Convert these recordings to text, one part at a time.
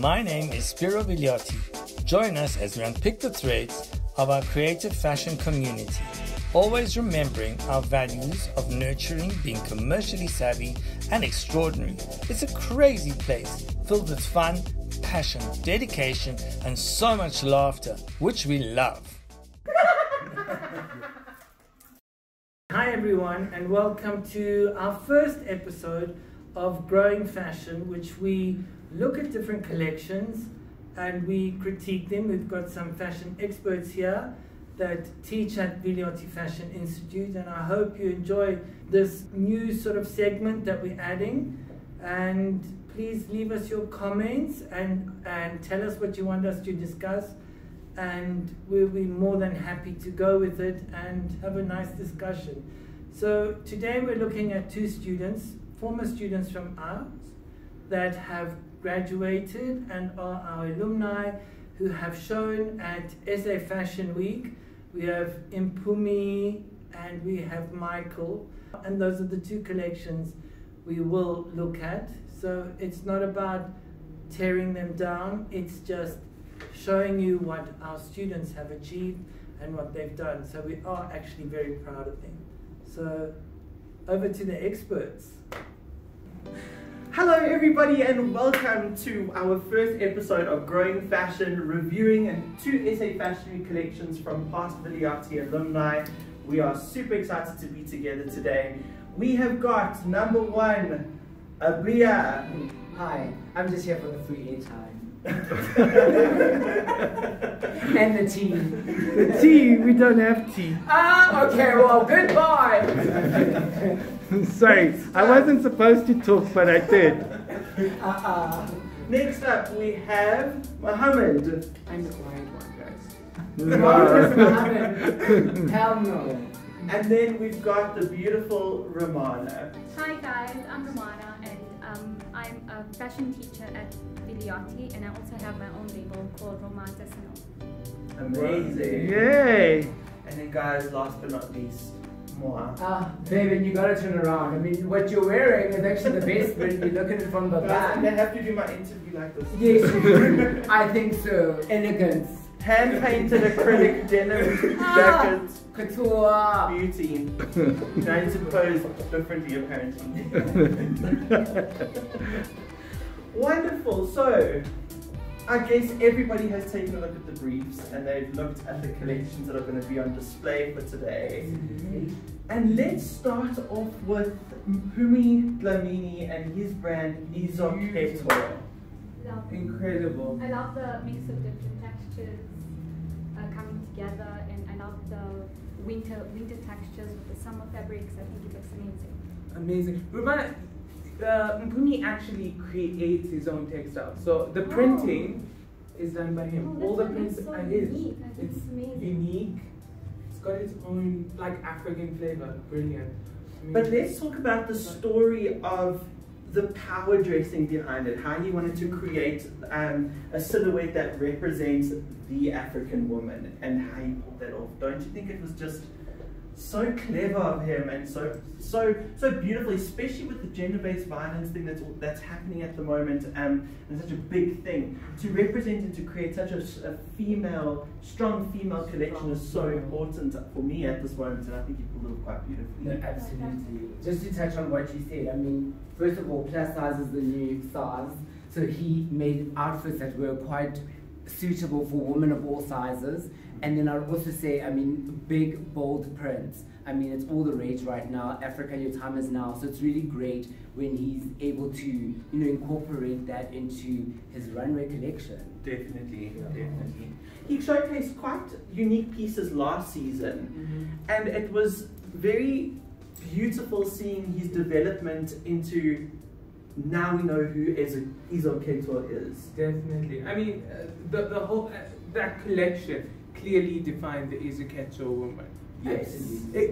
My name is Spiro Villioti. Join us as we unpick the threads of our creative fashion community, always remembering our values of nurturing, being commercially savvy and extraordinary. It's a crazy place filled with fun, passion, dedication and so much laughter, which we love. Hi everyone, and welcome to our first episode of Growing Fashion, which we look at different collections and we critique them. We've got some fashion experts here that teach at Villioti Fashion Institute, and I hope you enjoy this new sort of segment that we're adding. And please leave us your comments and tell us what you want us to discuss, and we'll be more than happy to go with it and have a nice discussion. So today we're looking at two students, former students from ours that have graduated and are our alumni who have shown at SA Fashion Week. We have Mpumi and we have Michael, and those are the two collections we will look at. So it's not about tearing them down, it's just showing you what our students have achieved and what they've done. So we are actually very proud of them. So over to the experts. Hello everybody, and welcome to our first episode of Growing Fashion, reviewing two SA Fashion Week collections from past Villioti alumni. We are super excited to be together today. We have got number one, Abiah. Hi, I'm just here for the free airtime. And the tea. The tea, we don't have tea. Ah, okay, well, goodbye. Sorry, I wasn't supposed to talk, but I did. Next up, we have Mohammed. I'm the quiet one, guys. No. Hell no. And then we've got the beautiful Romana. Hi guys, I'm Romana, and I'm a fashion teacher at Villioti, and I also have my own label called Romana. Amazing. Yay! And then guys, last but not least, Moa. Baby, you gotta turn around. I mean, what you're wearing is actually the best when you look at it from the back. I have to do my interview like this. Yes, you do. I think so. Elegance. Hand-painted acrylic denim jacket. Couture. Beauty. Trying to pose differently apparently. Wonderful. So, I guess everybody has taken a look at the briefs and they've looked at the collections that are going to be on display for today. And let's start off with Pumi Glamini and his brand Ezokhetho. Incredible. I love the mix of different textures coming together, and I love the winter textures with the summer fabrics. I think it looks amazing. Amazing. Romana, Mpumi actually creates his own textiles. So the printing is done by him. Oh, all the prints so are his. unique. I think It's amazing. unique. It's got its own like African flavor. Brilliant. But let's talk about the story of the power dressing behind it, how he wanted to create a silhouette that represents the African woman and how he pulled that off. Don't you think it was just so clever of him and so beautiful, especially with the gender-based violence thing that's happening at the moment, and such a big thing to represent and to create such a strong female collection is so important for me at this moment, and I think he pulled it off quite beautifully. No, absolutely. Just to touch on what you said, I mean, first of all, plus size is the new size. So he made outfits that were quite suitable for women of all sizes. And then I'd also say, I mean, big, bold prints. I mean, it's all the rage right now. Africa, your time is now. So it's really great when he's able to, incorporate that into his runway collection. Definitely, definitely. He showcased quite unique pieces last season, and it was very beautiful seeing his development into, now we know who Ezokhetho is. Definitely. I mean, the whole that collection clearly defined the Ezokhetho woman. Yes.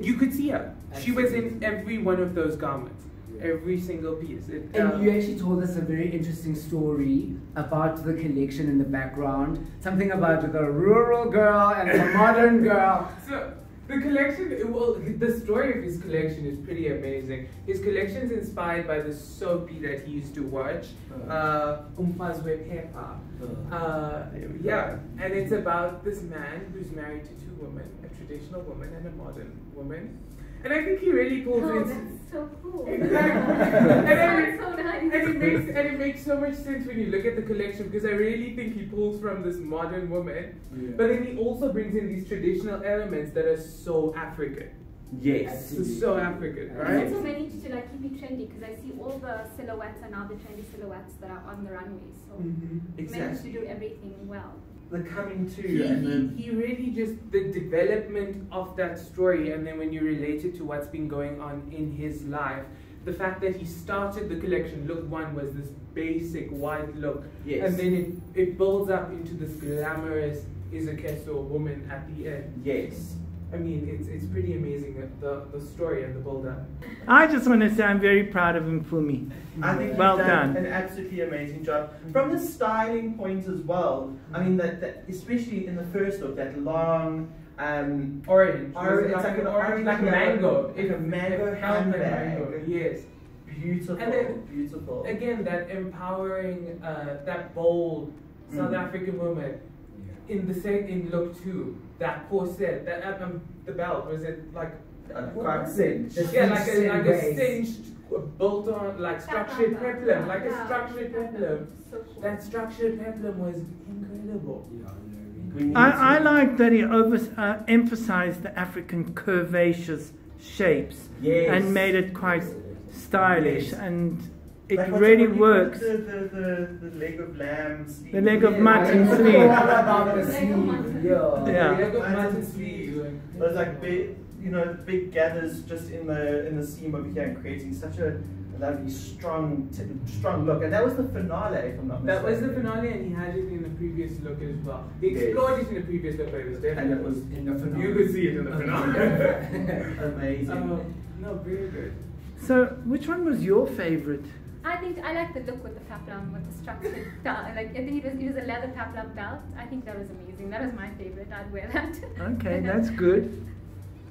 You could see her. Absolutely. She was in every one of those garments. Every single piece. And you actually told us a very interesting story about the collection in the background. Something about the rural girl and the modern girl. So, The collection, well, the story of his collection is pretty amazing. His collection is inspired by the soapy that he used to watch, Umfazwe Pepa. Yeah, and it's about this man who's married to two women, a traditional woman and a modern woman. And I think he really pulls in. That's so cool. Exactly. That's so nice. And it makes so much sense when you look at the collection, because I really think he pulls from this modern woman, but then he also brings in these traditional elements that are so African. Yes. So African, right? There's also managed to like keep it trendy, because I see all the silhouettes are now the trendy silhouettes that are on the runway. So managed to do everything well. The coming to he really just, the development of that story, and then when you relate it to what's been going on in his life, the fact that he started the collection, look one was this basic white look, and then it builds up into this glamorous Ezokhetho woman at the end. Yes. I mean, it's pretty amazing, the story and the build-up. I just want to say I'm very proud of Mpumi. I think well you've done done. an absolutely amazing job. From the styling point as well, I mean, that especially in the first look, that long Orange. it's like an orange, like mango. Like a mango handbag. Yes. Beautiful, And then, beautiful. Again, that empowering, that bold South African woman in look 2. That corset, that the belt, was it like quite cinched? Yeah, like a cinched, built on, like structured peplum, like a structured peplum. So cool. That structured peplum was incredible. I like that he emphasized the African curvaceous shapes and made it quite stylish, and it like really works. The leg of lamb sleeve. The leg of mutton sleeve. The Yeah. Leg of mutton sleeve. Those like big, big gathers just in the seam over here, and creating such a lovely, strong look. And that was the finale, if I'm not mistaken. That was the finale, and he had it in the previous look as well. He explored it in the previous look, but it was definitely. And it was in the finale. You could see it in the finale. Amazing. No, very good. So, which one was your favorite? I think I like the look with the peplum, with the structured like I think it was a leather peplum belt. I think that was amazing. That was my favorite. I'd wear that. Okay, that's good.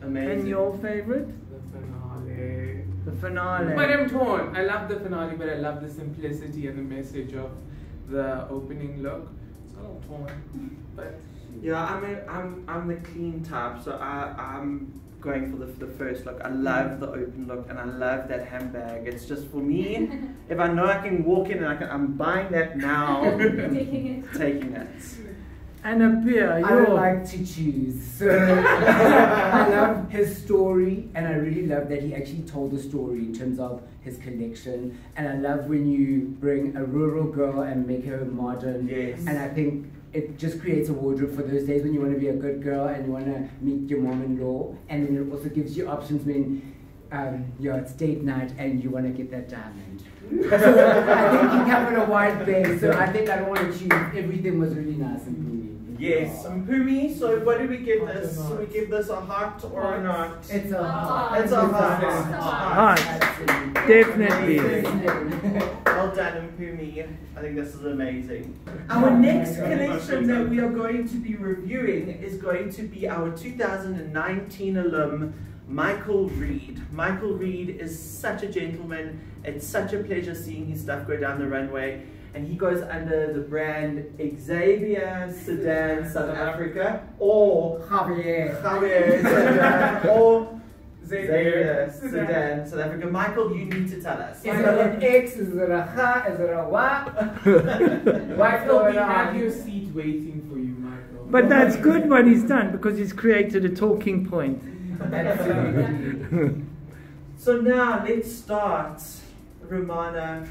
Amazing. And your favorite? The finale. The finale. But I'm torn. I love the finale, but I love the simplicity and the message of the opening look. So I'm torn. But yeah, I'm the clean type, so I'm going for the first look. I love the open look, and I love that handbag. It's just for me. If I know I can walk in and I'm buying that now. Taking it. And Abiah, I don't like to choose. So I love his story, and I really love that he actually told the story in terms of his collection. And I love when you bring a rural girl and make her modern. Yes. And I think it just creates a wardrobe for those days when you want to be a good girl and you want to meet your mom-in-law. And then it also gives you options when it's date night and you want to get that diamond. So I think he covered a wide base, so I think I don't want to choose. Everything was really nice and Pumi. Yes, Mpumi, so what do we give this? So we give this a heart or a not? It's a heart. It's a heart. Heart. Definitely. Well done, Mpumi. I think this is amazing. Our next collection that we are going to be reviewing is going to be our 2019 alum, Michael Reid. Michael Reid is such a gentleman. It's such a pleasure seeing his stuff go down the runway. And he goes under the brand Xavier Sedan, South Africa, or Xavier Sedan, or Xavier Sedan, South Africa. Michael, you need to tell us. Is it an X? Is it a H? Is it a what? Michael, we have your seat waiting for you, Michael. But that's good what he's done, because he's created a talking point. Absolutely. So now let's start. Romana,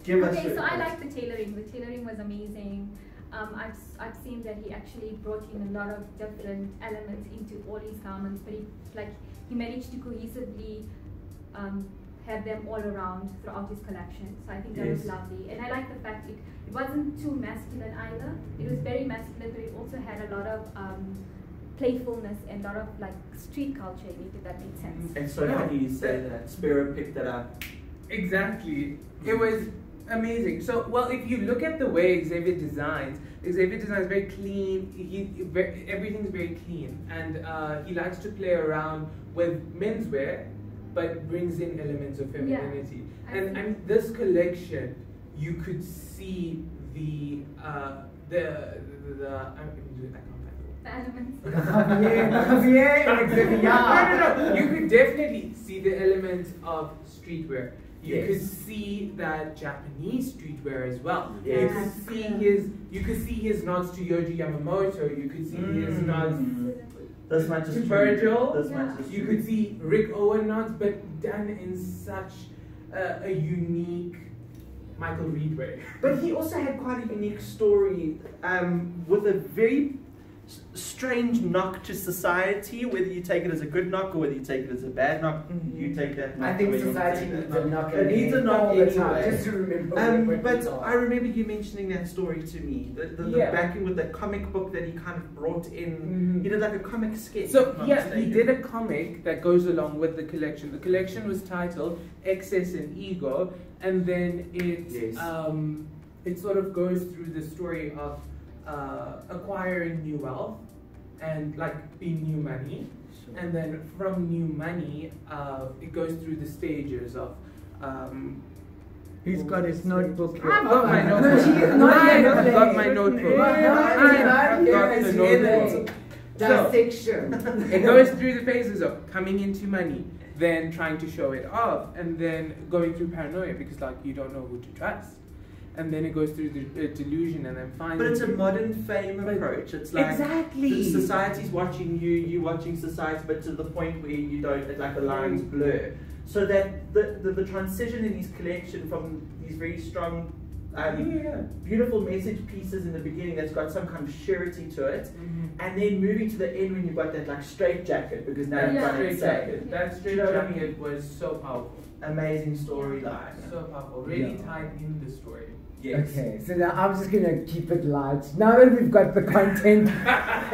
give us your So I thoughts. like the tailoring. The tailoring was amazing. I've seen that he actually brought in a lot of different elements into all his garments, but he managed to cohesively have them all around throughout his collection. So I think that was lovely. And I like the fact it wasn't too masculine either. It was very masculine, but it also had a lot of playfulness and a lot of like street culture in it, if that made sense. And so how do you say that? Spiro picked that up. Exactly. It was amazing. So, well, if you look at the way Xavier designs, Xavier Sedan is very clean. Everything's very clean, and he likes to play around with menswear, but brings in elements of femininity. Yeah, and this collection, you could see the elements. No. You could definitely see the elements of streetwear. You could see that Japanese streetwear as well. Yes. You could see his nods to Yohji Yamamoto. You could see his nods This much is to true. Virgil. This much is You true. could see Rick Owen nods, but done in such a unique Michael Reid way. But he also had quite a unique story with a very strange knock to society, whether you take it as a good knock or whether you take it as a bad knock. You take that knock. I think or you society take that needs a knock. It needs a knock all the time, anyway. just to remember. But I remember you mentioning that story to me. The backing with the comic book that he kind of brought in. He did like a comic sketch. So if I'm yeah, mistaken. he did a comic that goes along with the collection. The collection was titled Excess and Ego, and then it sort of goes through the story of acquiring new wealth and like being new money, and then from new money, it goes through the stages of. He's got his notebook here. I've got my No, notebook. she is not yet I've got my playing. notebook. I've got the notebook. Dissection. It goes through the phases of coming into money, then trying to show it off, and then going through paranoia because like you don't know who to trust, and then it goes through the delusion, and then finally. But it's a modern fame approach. It's like exactly society's watching you watching society, but to the point where you don't, like the lines blur. So that the transition in his collection from these very strong, beautiful message pieces in the beginning that's got some kind of surety to it, and then moving to the end when you've got that like straight jacket, because now you've got it second. That straight jacket was so powerful. Amazing storyline. So powerful. Really tied in the story. Yes. Okay, so now I'm just gonna keep it light. Now that we've got the content,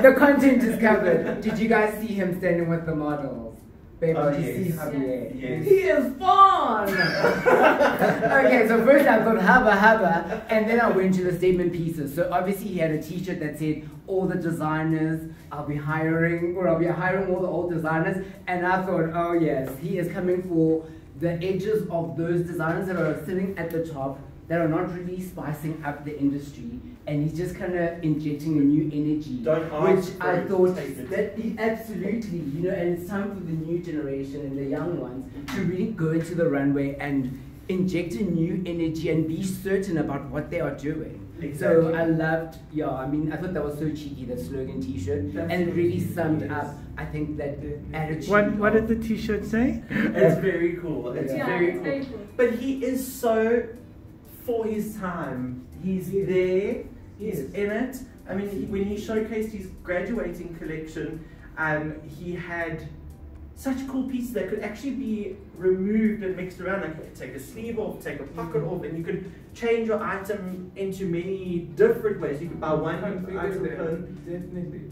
the content is covered. Did you guys see him standing with the models? Babe, did you see Javier? Yes. He is fun! Okay, so first I thought haba, and then I went to the statement pieces. So obviously he had a t-shirt that said, all the designers I'll be hiring all the old designers. And I thought, oh yes, he is coming for the edges of those designers that are sitting at the top, that are not really spicing up the industry, and he's just kind of injecting a new energy, which I thought that absolutely, you know, and it's time for the new generation and the young ones to really go into the runway and inject a new energy and be certain about what they are doing. Exactly. So I loved, I mean, I thought that was so cheeky, that slogan t-shirt, and it really summed up, I think, that attitude. What did the t-shirt say? It's very cool. It's very cool. Very cool. But he is so for his time. He's there. He's in it. I mean, when he showcased his graduating collection, he had such cool pieces that could actually be removed and mixed around. Like you could take a sleeve off, take a pocket off, and you could change your item into many different ways. You could buy one item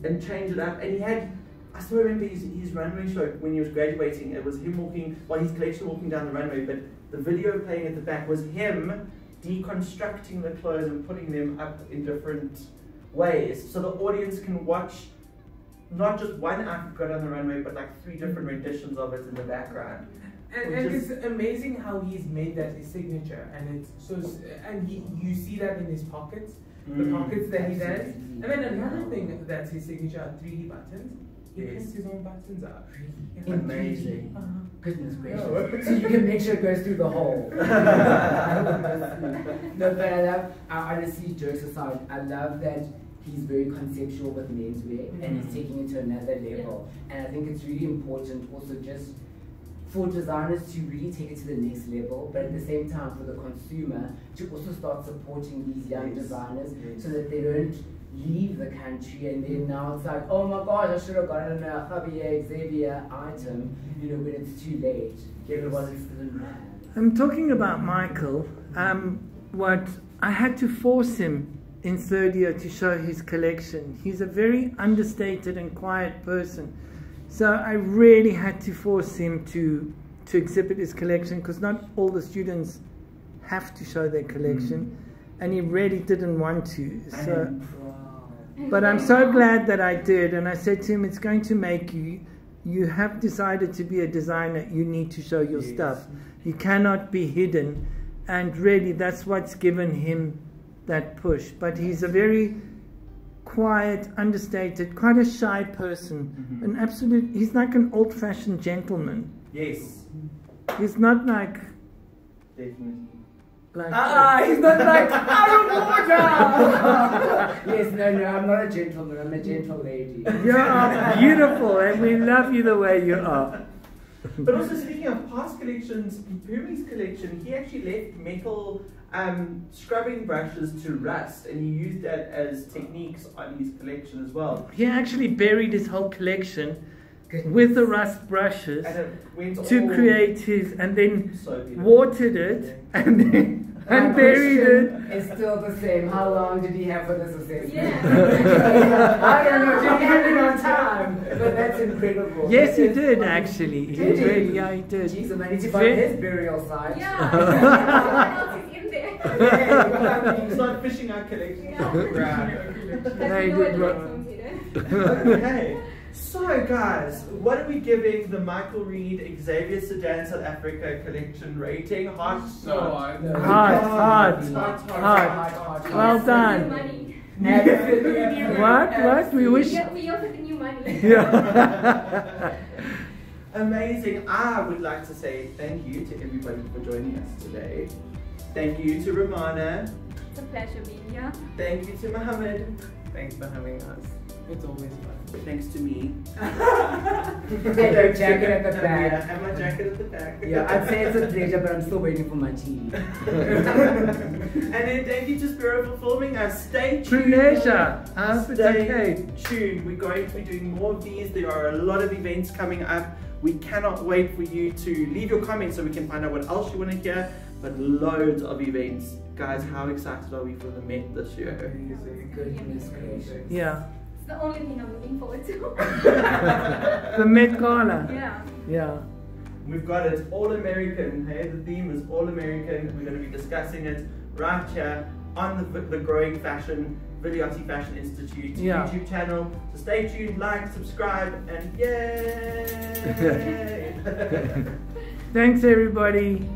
and change it up. And he had, I still remember his runway show when he was graduating. It was him walking, his collection walking down the runway, but the video playing at the back was him deconstructing the clothes and putting them up in different ways, so the audience can watch not just one outfit go down the runway, but like 3 different renditions of it in the background. And it's amazing how he's made that his signature, and it's so, and you see that in his pockets, the pockets that he does. And then another thing that's his signature are 3D buttons. He prints his own buttons out. Amazing. Goodness gracious. So you can make sure it goes through the hole. No, but I honestly, jokes aside, I love that he's very conceptual with menswear and he's taking it to another level. And I think it's really important also just for designers to really take it to the next level, but at the same time for the consumer to also start supporting these young designers so that they don't leave the country and then now it's like, oh my gosh, I should have gotten a Javier Xavier item, you know, when it's too late. Everyone is still mad. I'm talking about Michael. What I had to force him in third year to show his collection. He's a very understated and quiet person. So I really had to force him to exhibit his collection, because not all the students have to show their collection, and he really didn't want to. So But I'm so glad that I did. And I said to him, it's going to make you, you have decided to be a designer, you need to show your stuff. You cannot be hidden. And really, that's what's given him that push. But he's a very quiet, understated, quite a shy person. An absolute, he's like an old-fashioned gentleman. Yes. He's not like... Definitely. Like he's not like, I'm a water! Yes, no, I'm not a gentleman, I'm a gentle lady. You are beautiful, and we love you the way you are. But also, speaking of past collections, Pumi's collection, he actually left metal scrubbing brushes to rust, and he used that as techniques on his collection as well. He actually buried his whole collection with the rust brushes to create his, and then watered it, and then and buried it. It's still the same. How long did he have for this assessment? Yeah. I don't know, did he have enough time? But that's incredible. Yes, he did actually. Did he? Really, yeah, he did. Jeez, I managed to find his burial site. Yeah. What else is in there? He's not fishing our collection. No, he did right. Okay. So guys, what are we giving the Michael Reid Xavier Sedan South Africa collection rating? Hot. Hard. Well done. What? We wish. We offer the new money. Yeah. Amazing. I would like to say thank you to everybody for joining us today. Thank you to Romana. It's a pleasure being here. Thank you to Mohammed. Thanks for having us. It's always fun. Thanks to me. And your jacket at the back. Yeah, and my jacket at the back. Yeah, I'd say it's a pleasure, but I'm still waiting for my tea. And then thank you to Spiro for filming us. Stay tuned. Pleasure. I hope it's Stay okay. tuned. We're going to be doing more of these. There are a lot of events coming up. We cannot wait for you to leave your comments so we can find out what else you want to hear. But loads of events. Guys, how excited are we for the Met this year? Goodness gracious. Yeah. It's the only thing I'm looking forward to. The Met Gala. Yeah. Yeah. We've got it all American. Hey, the theme is all American. We're going to be discussing it right here on the Growing Fashion Villioti Fashion Institute YouTube channel. So stay tuned, like, subscribe, and yay! Thanks everybody.